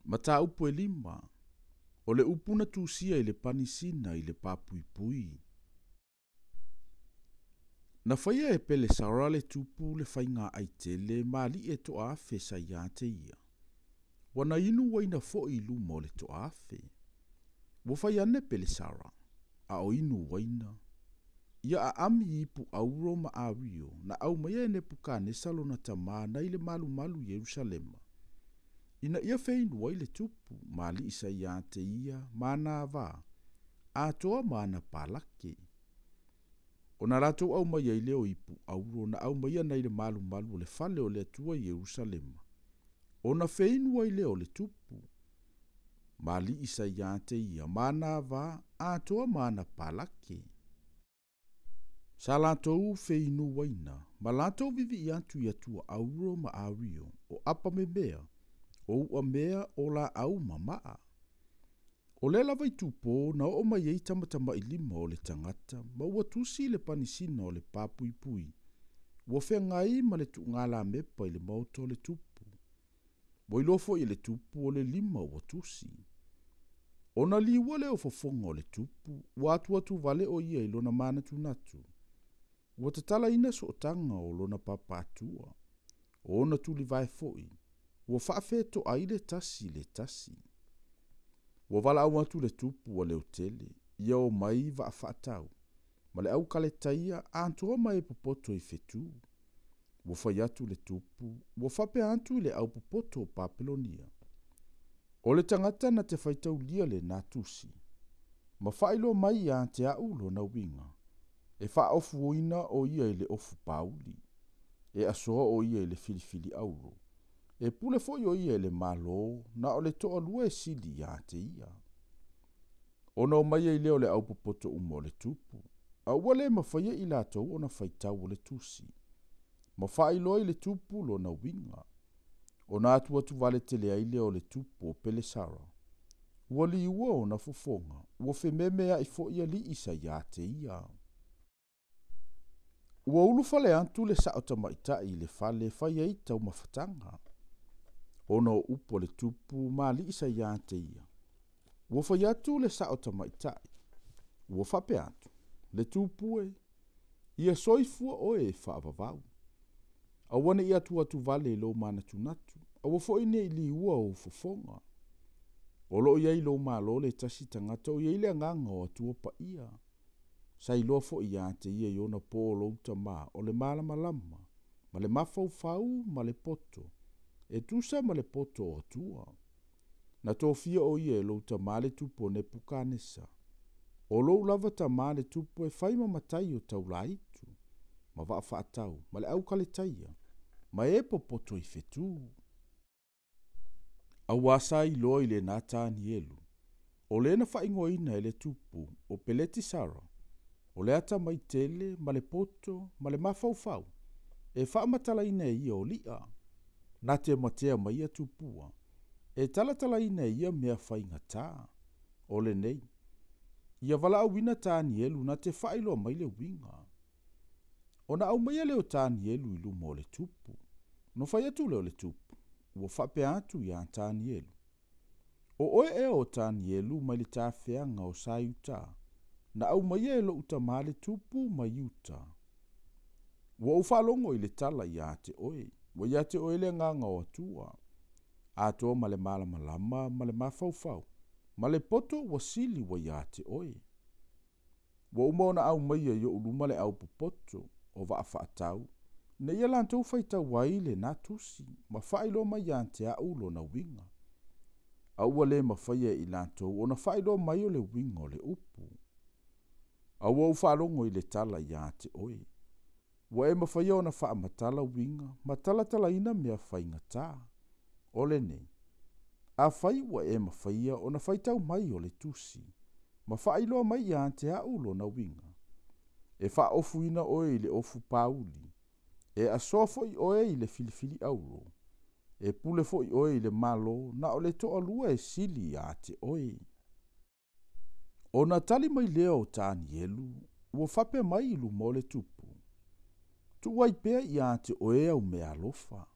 Ma tā upu e lima, o le upu na tūsia i le panisina i le papuipui. Na whaia e pele saura le tupu le whainga aitele ma li e to afe sa ia te ia. Wana inu waina fo i lumo le to afe. Wo whaiane pele saura, a o inu waina. Ia a ami ipu auro ma awio na au maia ne puka ne salona tama na ile malu malu Yerusalema. Ina ia feinu wa ile tupu ma li isa ia te ia mana va. A toa mana palake. O na rato au maia ile o ipu auro na au maia na ile malu malu le fale o le atua Yerusalema. O na feinu wa ile o le tupu. Ma li isa ia te ia mana va. A toa mana palake. Sa latou feinu waina, ma latou vivi i atu i atua auro ma awio, o apa me mea, o ua mea o la au mamaa. O le lava i tupo na o mai ei tamatama i lima o le tangata, ma ua tusi le panisina o le papuipui. Ua fea ngai ma le tu ngala mepa i le mauto le tupu. Mo ilofo i le tupu o le lima ua tusi. O na liwa le o fofonga o le tupu, ua atu vale o ia ilona mana tunatu. Ua tatala ina so otanga o lona papatua. O ona tuli vai foi. Ua whaafeto aile tasi le tasi. Ua wala au atu le tupu wa le otele. Ia o mai va whaatau. Ma le au kale taia antoa mai popoto i fetu. Ua whai atu le tupu. Ua whape antu le au popoto o Papelonia. O le tangata na te whaitau lia le natusi. Ma whailo mai a te au lo na winga. E wha ofu oina o ia i le ofu pauli. E asoa o ia i le filifili auro. E pule foi o ia i le malo na o le toa lua e sili ia te ia. Ona o maia i leo le au popoto umo le tupu. A ua le mawhaia i latou ona whaitau o le tusi. Ma whailo i le tupu lo na winga. Ona atu vale tele ai leo le tupu o pele sara. Ua li ua o na fofonga. Ua fememea i fo ia li isa ia te ia. Ua ulu fale antu le saota maitai le fale fai ei tau mawhatanga. Ono upo le tupu ma li isa ia te ia. Ua fai atu le saota maitai. Ua fape atu. Le tupu e. Ia soifua oe e whaavavau. Awane i atu vale lo mana tunatu. Awa fo ine i li ua o fofonga. Olo ia i lo malo le tasi tangata o ia i le nganga o atua pa ia. Sa i lofo i ate ia i ona po lo utama o le malama lama, ma le mafau ma le poto, e tusa ma le poto o atua. Na tofia o ia e lo utama le tupo ne pukanesa. O lo lava tama le tupo e faima matai o tau laitu, ma va faatau, ma le au kale taia, ma e poto i fetu. Awasa i loa i le nata ni elu, o le na faingoina e le tupu o peleti sara, o le ata mai tele, ma le poto, ma le mafaufau, e whaamatala ina ia o lia. Na te matea mai a tupua, e talatala ina ia mea whaingata. O le nei, ia wala au wina tāni elu na te whailo mai le winga. O na au mai leo tāni elu ilu mo le tupu. No whai atu leo le tupu, ua whape atu ia tāni elu. O oe e o tāni elu mai le tāwhianga o sa yuta. Na au mai e lo uta male tupu mai uta. Ua ufalongo i le tala ia te oe. Wa ia te oe le nganga o atua. Ato ma le malama lama, ma le mafaufau. Ma le poto wa sili wa ia te oe. Wa umona au mai e yo uluma le au popoto o va afaatau. Ne ia lantou faitau wai le natusi. Ma failo mai ia te au lo na winga. Aua le mawhaia i lantou o na failo mai o le winga o le upu. Aua ufalongo i le tala ia te oe. Wa e mawhaia o na wha matala winga, matala tala ina mea whaingata. O le nei. A whai wa e mawhaia o na whaitau mai o le tusi. Ma whailoa mai ia te au lo na winga. E wha ofu ina oe i le ofu pauli. E asofo i oe i le filifili auro. E pule fo i oe i le malo na o le toa lua e sili ia te oe. O na tali mai leo o tāni elu, ua whape mai ilu mo le tupu. Tu waipea ia te oe au mea alofa.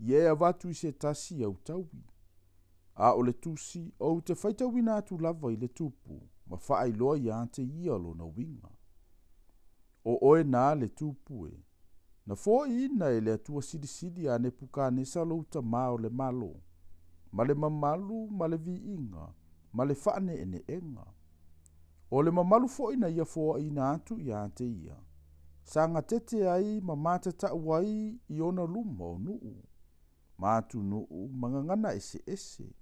Ie a watu i se tasi au taui. A o le tusi, o te whaita wina atu lava i le tupu, ma whaai loa ia te ia lo na winga. O oe nā le tupu e, na fō ina e le atua sidi a ne puka nesa lo uta mao le malo, ma le mamalu, ma le vi inga, ma le whaane ene enga. O le mamalu fo ina ia fō ina atu ia te ia. Sanga tete ai ma matata wai i ona luma o nuu. Mātu nuu mangangana ese.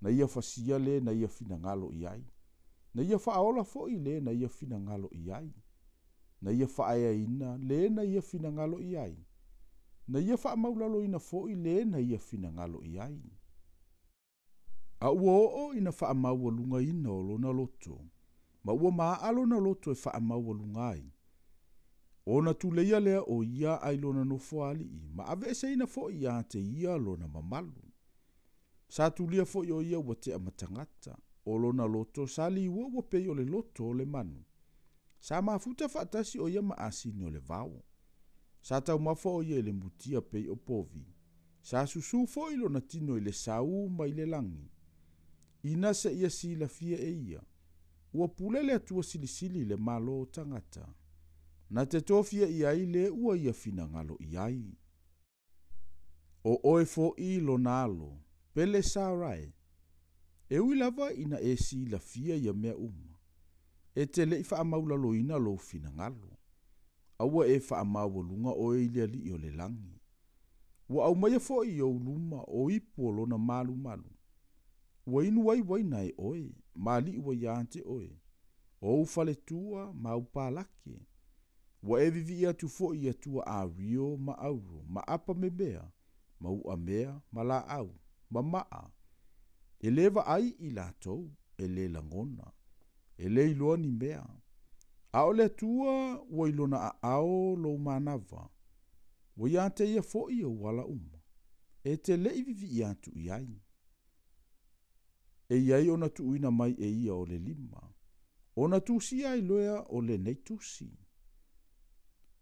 Na ia fasia le na ia fina ngalo iai. Na ia faaola fo i le na ia fina ngalo iai. Na ia faaya ina le na ia fina ngalo iai. Na ia faa maulalo ina fo i le na ia fina ngalo iai. A ua o ina faa maua lunga ina o lona loto. Ma ua maa alo na loto e faa maua lunga ai. Ona tu leia lea o ia ai lona nofo ali i, ma ave ese ina fo ia te ia lona mamalu. Sa tu lia fo i o ia ua te amatangata, o lona loto sa li ua pei o le loto o le manu. Sa mafuta faatasi o ia maasini o le vau. Sa tau mafo o ia le mutia pei o povi. Sa susu fo i lona tino i le sau ma i le langi. Ina se ia si la fia e ia. Ua pule le atua silisili le malo o tangata. Na te tofia iai le ua ia fina ngalo iai. O oe fo i lo nalo, pele sarai. E ui lava ina e si la fia ia mea uma. E te le ifa amaula lo ina lo fina ngalo. Aua e fa amaua lunga o e ilia li o le langi. Ua au maia fo i o luma o ipo lo na malu. Ua inu wai na e oe, ma li ua iante oe. O ufale tua ma upalake. Wa e vivi ia tu fo ia tua a rio ma auro, ma apa me mea, ma ua mea, ma la au, ma maa. E leva ai i la tou, e le langona, e le iloa ni mea. A o le tua, ua ilona a ao lo manava. Wa ia te ia fo ia wala uma. E te le i vivi ia tu iai. E iai ona tu uina mai e ia o le lima. Ona tusi ai loea o le nei tusi.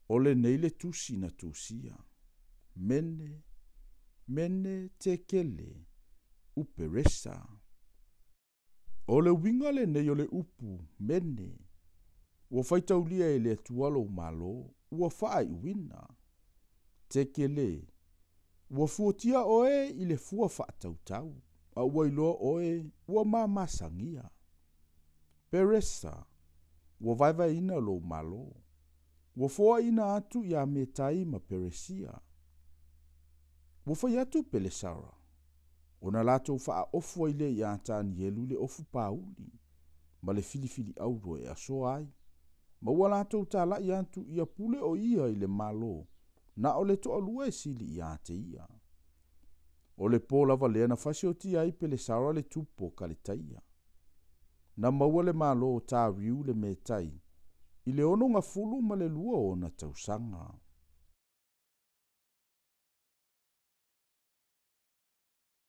O le nei le tusi na tusia. Mene te kele, upe resa. O le winga le nei o le upu, mene. Ua whaitaulia e le tualo malo, ua whaai uina. Te kele. Ua fuatia oe i le fua whaatautau. A ua iloa oe, ua mamasangia. Peresa. Ua vai ina lo malo. Ua foa ina atu ia me tai ma peresia. Ua fai atu pele sara. Ona lato faa ofu ile ia tani elu le ofu pauli. Ma le filifili auro e aso ai. Ma ua lato tala ia atu ia pule o ia ile malo. Na ole to alua e sili ia te ia. Ole po lava lea na fasio ti ai pele sara le tupo kalitaia. Na maua le malo ta riu le metai. I le ono ngā fulu ma le lua o na tausanga.